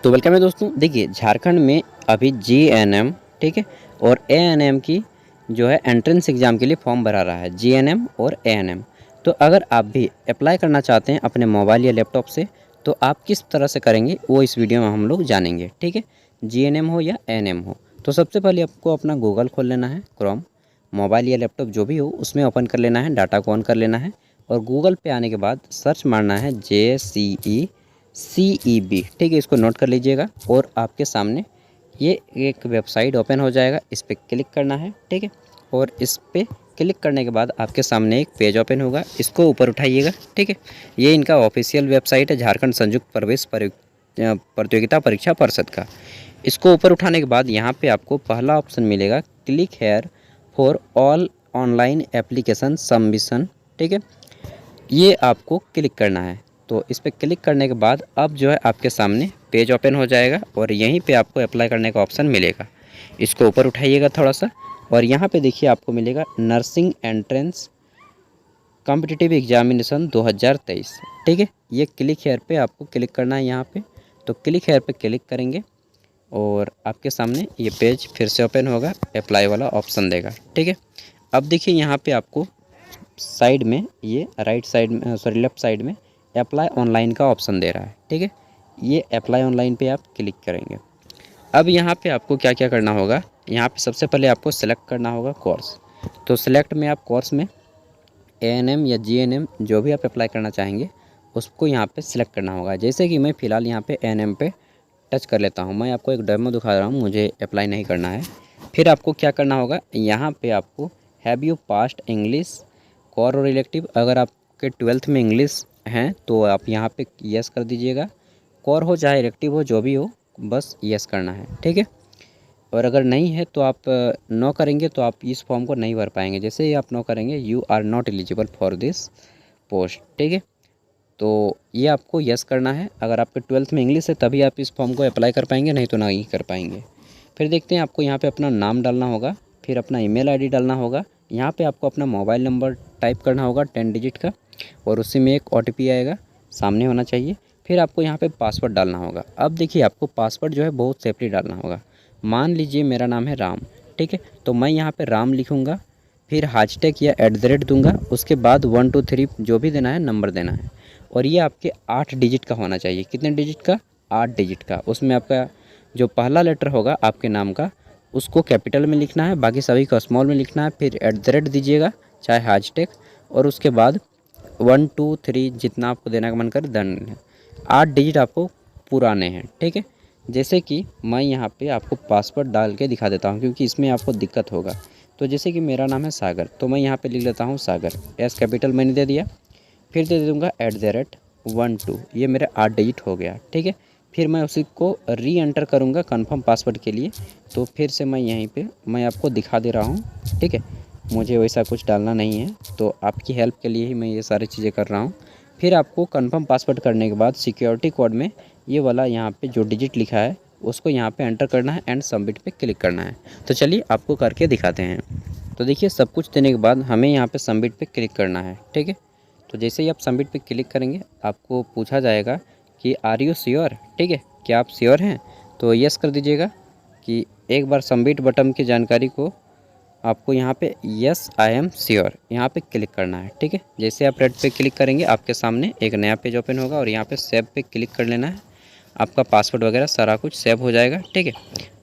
तो वेलकम है दोस्तों। देखिए झारखंड में अभी जीएनएम ठीक है और एएनएम की जो है एंट्रेंस एग्ज़ाम के लिए फॉर्म भरा रहा है, जीएनएम और एएनएम। तो अगर आप भी अप्लाई करना चाहते हैं अपने मोबाइल या लैपटॉप से तो आप किस तरह से करेंगे वो इस वीडियो में हम लोग जानेंगे। ठीक है, जीएनएम हो या एएनएम हो। तो सबसे पहले आपको अपना गूगल खोल लेना है, क्रोम, मोबाइल या लैपटॉप जो भी हो उसमें ओपन कर लेना है, डाटा को ऑन कर लेना है और गूगल पे आने के बाद सर्च मारना है JCECEB। ठीक है, इसको नोट कर लीजिएगा और आपके सामने ये एक वेबसाइट ओपन हो जाएगा, इस पर क्लिक करना है। ठीक है, और इस पर क्लिक करने के बाद आपके सामने एक पेज ओपन होगा, इसको ऊपर उठाइएगा। ठीक है, ये इनका ऑफिशियल वेबसाइट है, झारखंड संयुक्त प्रवेश प्रतियोगिता परीक्षा परिषद का। इसको ऊपर उठाने के बाद यहाँ पे आपको पहला ऑप्शन मिलेगा, click here for all online application submission. ठीक है, ये आपको क्लिक करना है। तो इस पर क्लिक करने के बाद अब जो है आपके सामने पेज ओपन हो जाएगा और यहीं पे आपको अप्लाई करने का ऑप्शन मिलेगा। इसको ऊपर उठाइएगा थोड़ा सा और यहाँ पे देखिए आपको मिलेगा नर्सिंग एंट्रेंस कॉम्पिटिटिव एग्जामिनेशन 2023। ठीक है, ये क्लिक हेयर पे आपको क्लिक करना है यहाँ पे। तो क्लिक हेयर पे क्लिक करेंगे और आपके सामने ये पेज फिर से ओपन होगा, अप्लाई वाला ऑप्शन देगा। ठीक है, अब देखिए यहाँ पे आपको साइड में ये राइट साइड में लेफ्ट साइड में अप्लाई ऑनलाइन का ऑप्शन दे रहा है। ठीक है, ये अप्लाई ऑनलाइन पे आप क्लिक करेंगे। अब यहाँ पे आपको क्या क्या करना होगा, यहाँ पे सबसे पहले आपको सेलेक्ट करना होगा कोर्स। तो सिलेक्ट में आप कोर्स में एएनएम या जीएनएम जो भी आप अप्लाई करना चाहेंगे उसको यहाँ पे सिलेक्ट करना होगा। जैसे कि मैं फ़िलहाल यहाँ पे एएनएम पे टच कर लेता हूँ, मैं आपको एक डेमो दिखा रहा हूँ, मुझे अप्लाई नहीं करना है। फिर आपको क्या करना होगा, यहाँ पे आपको have you past English core और इलेक्टिव, अगर आपके 12th में इंग्लिश हैं तो आप यहाँ पे यस कर दीजिएगा। कोर हो चाहे इलेक्टिव हो जो भी हो बस यस करना है। ठीक है, और अगर नहीं है तो आप नो करेंगे तो आप इस फॉर्म को नहीं भर पाएंगे। जैसे ही आप नो करेंगे you are not eligible for this post. ठीक है, तो ये आपको यस करना है। अगर आपके 12th में इंग्लिश है तभी आप इस फॉर्म को अप्लाई कर पाएंगे, नहीं तो नहीं कर पाएंगे। फिर देखते हैं, आपको यहाँ पे अपना नाम डालना होगा, फिर अपना ईमेल आईडी डालना होगा। यहाँ पे आपको अपना मोबाइल नंबर टाइप करना होगा 10 डिजिट का और उसी में एक OTP आएगा, सामने होना चाहिए। फिर आपको यहाँ पे पासवर्ड डालना होगा। अब देखिए आपको पासवर्ड जो है बहुत सेफली डालना होगा। मान लीजिए मेरा नाम है राम, ठीक है, तो मैं यहाँ पे राम लिखूँगा, फिर हैशटैग या @ दूंगा, उसके बाद 1 2 3 जो भी देना है नंबर देना है और ये आपके 8 डिजिट का होना चाहिए। कितने डिजिट का? 8 डिजिट का। उसमें आपका जो पहला लेटर होगा आपके नाम का उसको कैपिटल में लिखना है, बाकी सभी को स्मॉल में लिखना है, फिर @ दीजिएगा चाहे हैशटैग और उसके बाद 1 2 3 जितना आपको देने का मन करे डन है। 8 डिजिट आपको पुराने हैं। ठीक है, जैसे कि मैं यहाँ पे आपको पासवर्ड डाल के दिखा देता हूँ क्योंकि इसमें आपको दिक्कत होगा। तो जैसे कि मेरा नाम है सागर, तो मैं यहाँ पे लिख लेता हूँ सागर, एस कैपिटल मैंने दे दिया, फिर दे दूँगा @1 2, ये मेरे 8 डिजिट हो गया। ठीक है, फिर मैं उसी को री एंटर करूँगा कंफर्म पासवर्ड के लिए। तो फिर से मैं यहीं पे मैं आपको दिखा दे रहा हूँ। ठीक है, मुझे वैसा कुछ डालना नहीं है, तो आपकी हेल्प के लिए ही मैं ये सारी चीज़ें कर रहा हूँ। फिर आपको कंफर्म पासवर्ड करने के बाद सिक्योरिटी कोड में ये वाला यहाँ पे जो डिजिट लिखा है उसको यहाँ पे एंटर करना है एंड सबमिट पे क्लिक करना है। तो चलिए आपको करके दिखाते हैं। तो देखिए सब कुछ देने के बाद हमें यहाँ पे सबमिट पे क्लिक करना है। ठीक है, तो जैसे ही आप सबमिट पे क्लिक करेंगे आपको पूछा जाएगा कि आर यू श्योर। ठीक है, क्या आप श्योर हैं? तो यस कर दीजिएगा कि एक बार सबमिट बटन की जानकारी को आपको यहाँ पे यस आई एम श्योर यहाँ पे क्लिक करना है। ठीक है, जैसे आप रेड पे क्लिक करेंगे आपके सामने एक नया पेज ओपन होगा और यहाँ पे सेव पे क्लिक कर लेना है। आपका पासवर्ड वगैरह सारा कुछ सेव हो जाएगा। ठीक है,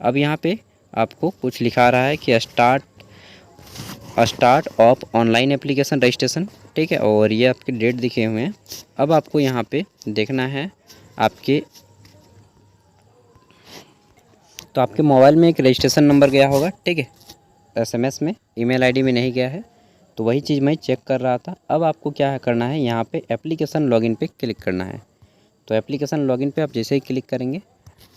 अब यहाँ पे आपको कुछ लिखा रहा है कि start of online application registration. ठीक है, और ये आपके डेट दिखे हुए हैं। अब आपको यहाँ पे देखना है आपके मोबाइल में एक रजिस्ट्रेशन नंबर गया होगा। ठीक है, SMS में, ईमेल आईडी में नहीं गया है, तो वही चीज़ मैं चेक कर रहा था। अब आपको क्या करना है, यहाँ पे एप्लीकेशन लॉगिन पे क्लिक करना है। तो एप्लीकेशन लॉगिन पे आप जैसे ही क्लिक करेंगे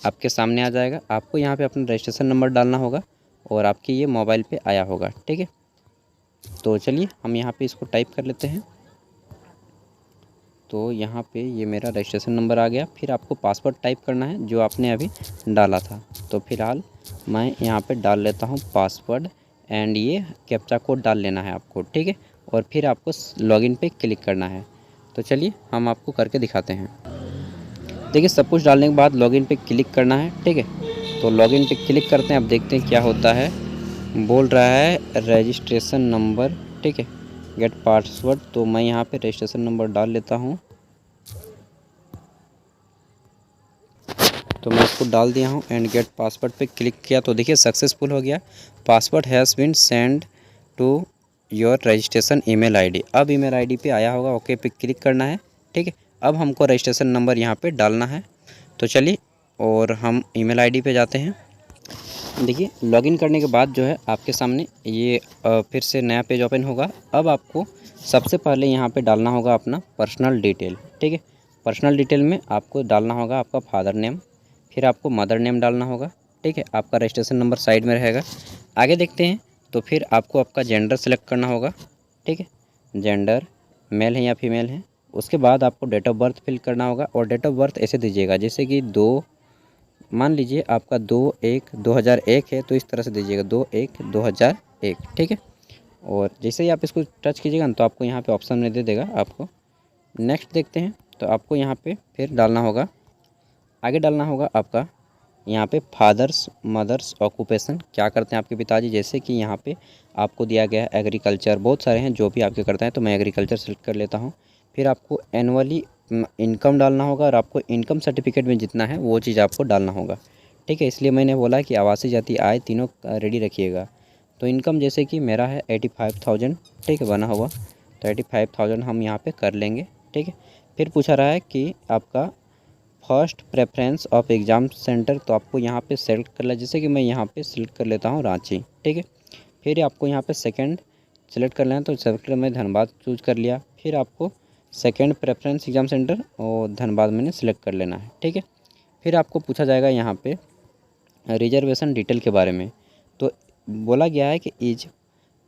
आपके सामने आ जाएगा। आपको यहाँ पे अपना रजिस्ट्रेशन नंबर डालना होगा और आपके ये मोबाइल पे आया होगा। ठीक है, तो चलिए हम यहाँ पे इसको टाइप कर लेते हैं। तो यहाँ पे ये मेरा रजिस्ट्रेशन नंबर आ गया। फिर आपको पासवर्ड टाइप करना है जो आपने अभी डाला था। तो फ़िलहाल मैं यहाँ पे डाल लेता हूँ पासवर्ड एंड ये कैप्चा कोड डाल लेना है आपको। ठीक है, और फिर आपको लॉगिन पे क्लिक करना है। तो चलिए हम आपको करके दिखाते हैं। देखिए सब कुछ डालने के बाद लॉगिन पे क्लिक करना है, ठीक है। तो लॉगिन पे क्लिक करते हैं, अब देखते हैं क्या होता है। बोल रहा है रजिस्ट्रेशन नंबर, ठीक है, गेट पासवर्ड। तो मैं यहाँ पे रजिस्ट्रेशन नंबर डाल लेता हूँ। तो मैं इसको डाल दिया हूँ एंड गेट पासवर्ड पे क्लिक किया तो देखिए सक्सेसफुल हो गया। Password has been send to your registration email ID. अब ईमेल आईडी पे आया होगा, ओके पे क्लिक करना है, ठीक है। अब हमको रजिस्ट्रेशन नंबर यहाँ पे डालना है। तो चलिए और हम ईमेल आईडी पे जाते हैं। देखिए लॉगिन करने के बाद जो है आपके सामने ये फिर से नया पेज ओपन होगा। अब आपको सबसे पहले यहाँ पे डालना होगा अपना पर्सनल डिटेल, ठीक है। पर्सनल डिटेल में आपको डालना होगा आपका फादर नेम, फिर आपको मदर नेम डालना होगा, ठीक है। आपका रजिस्ट्रेशन नंबर साइड में रहेगा। आगे देखते हैं तो फिर आपको आपका जेंडर सेलेक्ट करना होगा, ठीक है। जेंडर मेल है या फीमेल है। उसके बाद आपको डेट ऑफ बर्थ फिल करना होगा और डेट ऑफ बर्थ ऐसे दीजिएगा जैसे कि मान लीजिए आपका 2/1/2001 है तो इस तरह से दीजिएगा 2/1/2001, ठीक है। और जैसे ही आप इसको टच कीजिएगा ना तो आपको यहाँ पे ऑप्शन में दे देगा आपको। नेक्स्ट देखते हैं तो आपको यहाँ पे फिर डालना होगा, आगे डालना होगा आपका यहाँ पे फादर्स मदर्स ऑक्यूपेशन, क्या करते हैं आपके पिताजी। जैसे कि यहाँ पे आपको दिया गया है एग्रीकल्चर, बहुत सारे हैं जो भी आपके करते हैं, तो मैं एग्रीकल्चर सेलेक्ट कर लेता हूँ। फिर आपको एनुअली इनकम डालना होगा और आपको इनकम सर्टिफिकेट में जितना है वो चीज़ आपको डालना होगा, ठीक है। इसलिए मैंने बोला कि आवासीय जाति आय तीनों रेडी रखिएगा। तो इनकम जैसे कि मेरा है 85,000, ठीक है, बना हुआ। तो 85,000 हम यहाँ पे कर लेंगे, ठीक है। फिर पूछा रहा है कि आपका first preference of exam centre, तो आपको यहाँ पे सेलेक्ट कर लें। जैसे कि मैं यहाँ पे सेलेक्ट कर लेता हूँ रांची, ठीक है। फिर आपको यहाँ पे सेकंड सेलेक्ट कर लेना, तो सेलेक्ट मैं धनबाद चूज़ कर लिया। फिर आपको सेकंड प्रेफरेंस एग्ज़ाम सेंटर और धनबाद मैंने सेलेक्ट कर लेना है, ठीक है। फिर आपको पूछा जाएगा यहाँ पे रिजर्वेशन डिटेल के बारे में। तो बोला गया है कि is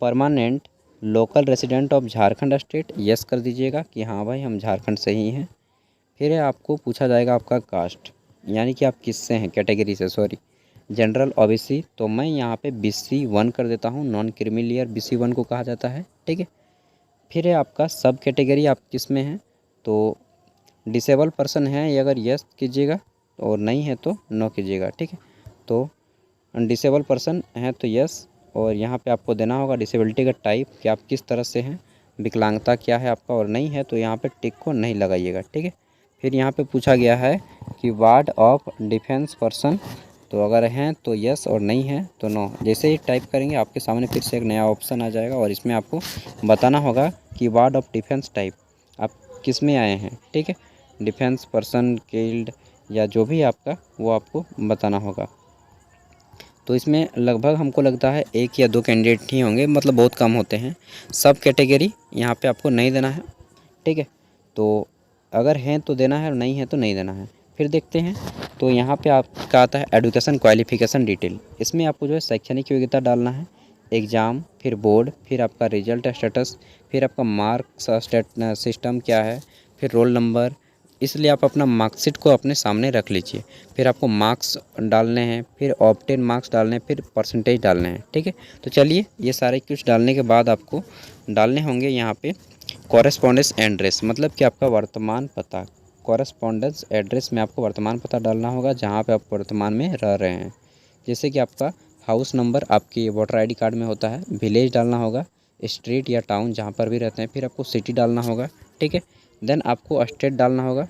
permanent local resident of Jharkhand state, yes कर दीजिएगा कि हाँ भाई हम झारखंड से ही हैं। फिर आपको पूछा जाएगा आपका कास्ट, यानी कि आप किससे हैं, कैटेगरी से, सॉरी, जनरल ओबीसी। तो मैं यहाँ पे BC1 कर देता हूँ, नॉन क्रीमिलियर BC1 को कहा जाता है, ठीक है। फिर है आपका सब कैटेगरी आप किस में हैं, तो डिसेबल पर्सन है ये अगर यस कीजिएगा और नहीं है तो नो कीजिएगा, ठीक है। तो डिसेबल पर्सन है तो यस, और यहाँ पे आपको देना होगा डिसेबिलिटी का टाइप कि आप किस तरह से हैं, विकलांगता क्या है आपका, और नहीं है तो यहाँ पे टिक को नहीं लगाइएगा, ठीक है। फिर यहाँ पे पूछा गया है कि वार्ड ऑफ डिफेंस पर्सन, तो अगर हैं तो यस और नहीं है तो नो। जैसे ही टाइप करेंगे आपके सामने फिर से एक नया ऑप्शन आ जाएगा और इसमें आपको बताना होगा कि वार्ड ऑफ डिफेंस टाइप आप किस में आए हैं, ठीक है। डिफेंस पर्सन, किल्ड या जो भी आपका वो आपको बताना होगा। तो इसमें लगभग हमको लगता है 1 या 2 कैंडिडेट ही होंगे, मतलब बहुत कम होते हैं। सब कैटेगरी यहाँ पे आपको नहीं देना है, ठीक है। तो अगर हैं तो देना है और नहीं है तो नहीं देना है। फिर देखते हैं तो यहाँ पे आपका आता है एजुकेशन क्वालिफिकेशन डिटेल। इसमें आपको जो है शैक्षणिक योग्यता डालना है, एग्ज़ाम, फिर बोर्ड, फिर आपका रिजल्ट स्टेटस, फिर आपका मार्क्स सिस्टम क्या है, फिर रोल नंबर। इसलिए आप अपना मार्कशीट को अपने सामने रख लीजिए। फिर आपको मार्क्स डालने हैं, फिर ऑब्टेन मार्क्स डालने हैं, फिर परसेंटेज डालने हैं, ठीक है। तो चलिए ये सारे कुछ डालने के बाद आपको डालने होंगे यहाँ पे कॉरेस्पॉन्डेंस एड्रेस, मतलब कि आपका वर्तमान पता। कॉरेस्पॉन्डेंस एड्रेस में आपको वर्तमान पता डालना होगा जहाँ पे आप वर्तमान में रह रहे हैं। जैसे कि आपका हाउस नंबर आपकी वोटर आईडी कार्ड में होता है, विलेज डालना होगा, स्ट्रीट या टाउन जहाँ पर भी रहते हैं, फिर आपको सिटी डालना होगा, ठीक है। देन आपको स्टेट डालना होगा,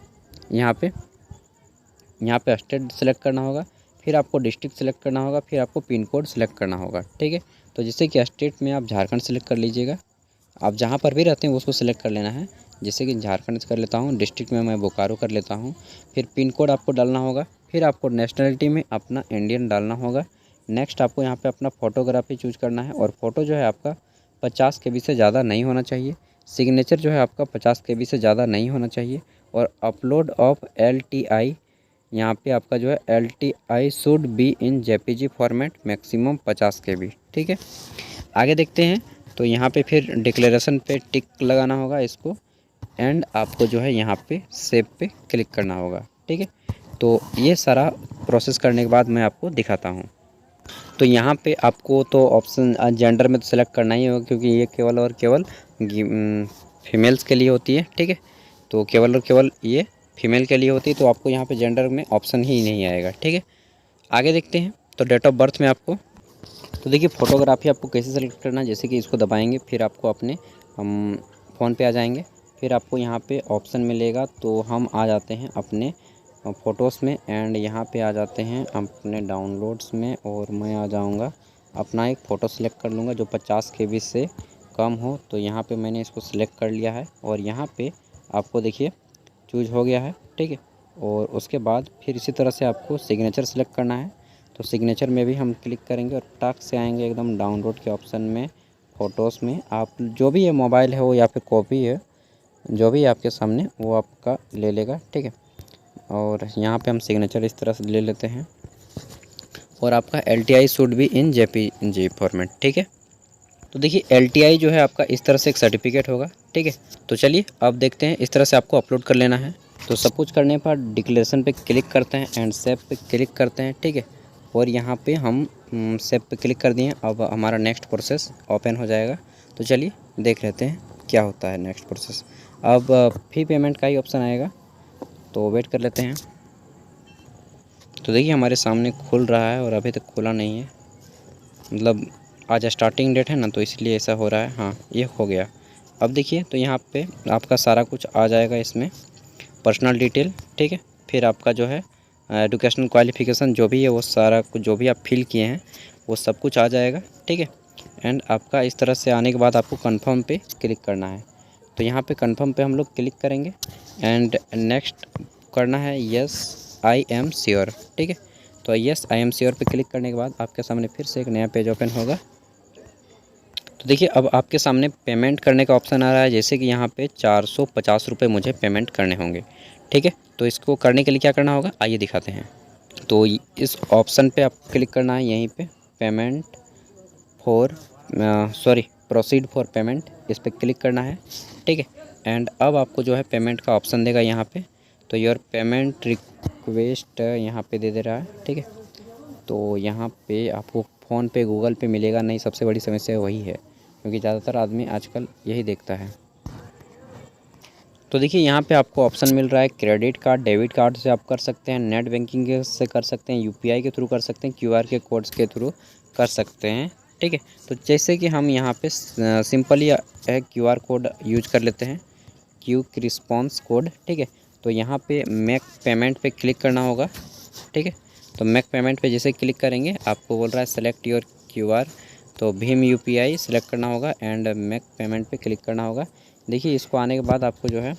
यहाँ पे स्टेट सेलेक्ट करना होगा, फिर आपको डिस्ट्रिक्ट सेलेक्ट करना होगा, फिर आपको पिन कोड सेलेक्ट करना होगा, ठीक है। तो जैसे कि स्टेट में आप झारखंड सेलेक्ट कर लीजिएगा, आप जहाँ पर भी रहते हैं उसको सेलेक्ट कर लेना है। जैसे कि झारखंड से कर लेता हूँ, डिस्ट्रिक्ट में मैं बोकारो कर लेता हूँ। फिर पिन कोड आपको डालना होगा, फिर आपको नेशनलिटी में अपना इंडियन डालना होगा। नेक्स्ट आपको यहाँ पे अपना फ़ोटोग्राफी चूज़ करना है और फ़ोटो जो है आपका 50 KB से ज़्यादा नहीं होना चाहिए। सिग्नेचर जो है आपका 50 KB से ज़्यादा नहीं होना चाहिए। और अपलोड ऑफ LTI, यहाँ पे आपका जो है LTI should be in JPG format, maximum 50 KB, ठीक है। आगे देखते हैं तो यहाँ पे फिर डिक्लेरेशन पे टिक लगाना होगा इसको, एंड आपको जो है यहाँ पे सेव पे क्लिक करना होगा, ठीक है। तो ये सारा प्रोसेस करने के बाद मैं आपको दिखाता हूँ। तो यहाँ पे आपको तो ऑप्शन जेंडर में तो सेलेक्ट करना ही होगा क्योंकि ये केवल और केवल फीमेल्स के लिए होती है, ठीक है। तो केवल और केवल ये फीमेल के लिए होती है, तो आपको यहाँ पे जेंडर में ऑप्शन ही नहीं आएगा। ठीक है, आगे देखते हैं। तो डेट ऑफ बर्थ में आपको, तो देखिए फ़ोटोग्राफी आपको कैसे सेलेक्ट करना है, जैसे कि इसको दबाएंगे, फिर आपको अपने हम फ़ोन पे आ जाएंगे, फिर आपको यहाँ पे ऑप्शन मिलेगा, तो हम आ जाते हैं अपने फ़ोटोज़ में एंड यहाँ पे आ जाते हैं अपने डाउनलोड्स में, और मैं आ जाऊँगा अपना एक फ़ोटो सेलेक्ट कर लूँगा जो 50 KB से कम हो। तो यहाँ पे मैंने इसको सिलेक्ट कर लिया है और यहाँ पे आपको देखिए चूज़ हो गया है। ठीक है, और उसके बाद फिर इसी तरह से आपको सिग्नेचर सेलेक्ट करना है। तो सिग्नेचर में भी हम क्लिक करेंगे और टक से आएंगे एकदम डाउनलोड के ऑप्शन में, फ़ोटोज़ में। आप जो भी है मोबाइल है वो या फिर कॉपी है, जो भी आपके सामने वो आपका ले लेगा। ठीक है, और यहाँ पे हम सिग्नेचर इस तरह से ले लेते हैं और आपका LTI should be in JPG format. ठीक है, तो देखिए LTI जो है आपका इस तरह से एक सर्टिफिकेट होगा। ठीक है, तो चलिए अब देखते हैं, इस तरह से आपको अपलोड कर लेना है। तो सब कुछ करने पर डिक्लेरेशन पे क्लिक करते हैं एंड सेव पे क्लिक करते हैं। ठीक है, और यहाँ पे हम सेव पे क्लिक कर दिए। अब हमारा नेक्स्ट प्रोसेस ओपन हो जाएगा। तो चलिए देख लेते हैं क्या होता है नेक्स्ट प्रोसेस। अब फी पेमेंट का ही ऑप्शन आएगा, तो वेट कर लेते हैं। तो देखिए हमारे सामने खुल रहा है और अभी तक खुला नहीं है, मतलब आज स्टार्टिंग डेट है ना, तो इसलिए ऐसा हो रहा है। हाँ, ये हो गया। अब देखिए तो यहाँ पे आपका सारा कुछ आ जाएगा इसमें, पर्सनल डिटेल। ठीक है, फिर आपका जो है एजुकेशनल क्वालिफ़िकेशन जो भी है वो सारा कुछ जो भी आप फिल किए हैं वो सब कुछ आ जाएगा। ठीक है, एंड आपका इस तरह से आने के बाद आपको कंफर्म पे क्लिक करना है। तो यहाँ पे कंफर्म पे हम लोग क्लिक करेंगे एंड नेक्स्ट करना है यस आई एम श्योर। ठीक है, तो यस आई एम श्योर पे क्लिक करने के बाद आपके सामने फिर से एक नया पेज ओपन होगा। तो देखिए अब आपके सामने पेमेंट करने का ऑप्शन आ रहा है, जैसे कि यहाँ पे 450 रुपये मुझे पेमेंट करने होंगे। ठीक है, तो इसको करने के लिए क्या करना होगा आइए दिखाते हैं। तो इस ऑप्शन पे आपको क्लिक करना है, यहीं पे payment for proceed for payment, इस पर क्लिक करना है। ठीक है, एंड अब आपको जो है पेमेंट का ऑप्शन देगा यहाँ पे, तो योर पेमेंट रिक्वेस्ट यहाँ पे दे रहा है। ठीक है, तो यहाँ पे आपको फ़ोन पे गूगल पे मिलेगा नहीं, सबसे बड़ी समस्या वही है, क्योंकि ज़्यादातर आदमी आजकल यही देखता है। तो देखिए यहाँ पे आपको ऑप्शन मिल रहा है क्रेडिट कार्ड, डेबिट कार्ड से आप कर सकते हैं, नेट बैंकिंग से कर सकते हैं, UPI के थ्रू कर सकते हैं, QR के कोड्स के थ्रू कर सकते हैं। ठीक है, तो जैसे कि हम यहाँ पे सिंपली है QR कोड यूज कर लेते हैं, क्विक रिस्पॉन्स कोड। ठीक है, तो यहाँ पे मेक पेमेंट पे क्लिक करना होगा। ठीक है, तो मेक पेमेंट पे जैसे क्लिक करेंगे आपको बोल रहा है सेलेक्ट योर QR, तो भीम UPI सेलेक्ट करना होगा एंड मेक पेमेंट पे क्लिक करना होगा। देखिए इसको आने के बाद आपको जो है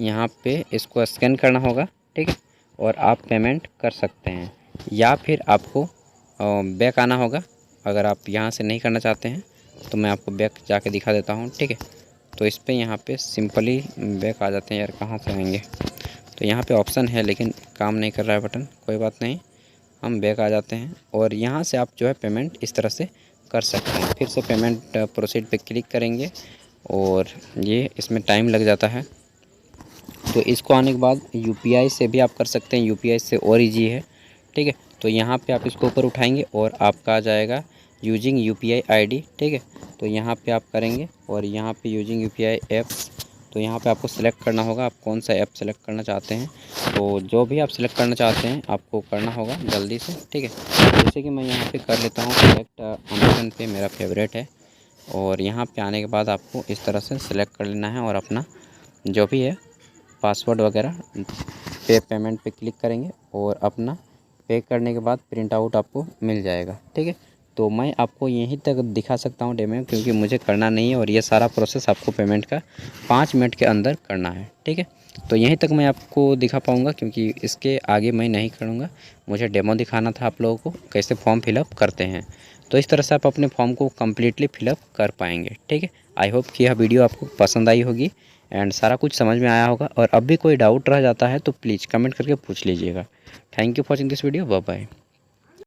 यहाँ पे इसको स्कैन करना होगा। ठीक है, और आप पेमेंट कर सकते हैं, या फिर आपको बैक आना होगा। अगर आप यहाँ से नहीं करना चाहते हैं तो मैं आपको बैक जाके दिखा देता हूँ। ठीक है, तो इस पर यहाँ पे सिंपली बैक आ जाते हैं। यार कहाँ से आएंगे, तो यहाँ पे ऑप्शन है लेकिन काम नहीं कर रहा है बटन, कोई बात नहीं, हम बैक आ जाते हैं और यहाँ से आप जो है पेमेंट इस तरह से कर सकते हैं। फिर से पेमेंट प्रोसीड पे क्लिक करेंगे और ये इसमें टाइम लग जाता है। तो इसको आने के बाद UPI से भी आप कर सकते हैं, UPI से और ईजी है। ठीक है, तो यहाँ पे आप इसको ऊपर उठाएंगे और आपका आ जाएगा यूजिंग UPI ID। ठीक है, तो यहाँ पे आप करेंगे और यहाँ पे यूजिंग UPI ऐप्स, तो यहाँ पे आपको सेलेक्ट करना होगा आप कौन सा ऐप सेलेक्ट करना चाहते हैं। तो जो भी आप सेलेक्ट करना चाहते हैं आपको करना होगा जल्दी से। ठीक है, जैसे कि मैं यहाँ पे कर लेता हूँ सेलेक्ट अमेज़न पे, मेरा फेवरेट है। और यहाँ पे आने के बाद आपको इस तरह से सेलेक्ट कर लेना है और अपना जो भी है पासवर्ड वगैरह पे पेमेंट पे क्लिक करेंगे और अपना पे करने के बाद प्रिंट आउट आपको मिल जाएगा। ठीक है, तो मैं आपको यहीं तक दिखा सकता हूँ डेमो, क्योंकि मुझे करना नहीं है और ये सारा प्रोसेस आपको पेमेंट का 5 मिनट के अंदर करना है। ठीक है, तो यहीं तक मैं आपको दिखा पाऊँगा, क्योंकि इसके आगे मैं नहीं करूँगा। मुझे डेमो दिखाना था आप लोगों को कैसे फॉर्म फिलअप करते हैं। तो इस तरह से आप अपने फॉर्म को कम्प्लीटली फिलअप कर पाएंगे। ठीक है, आई होप कि यह वीडियो आपको पसंद आई होगी एंड सारा कुछ समझ में आया होगा। और अब भी कोई डाउट रह जाता है तो प्लीज़ कमेंट करके पूछ लीजिएगा। Thank you for watching this video, bye bye.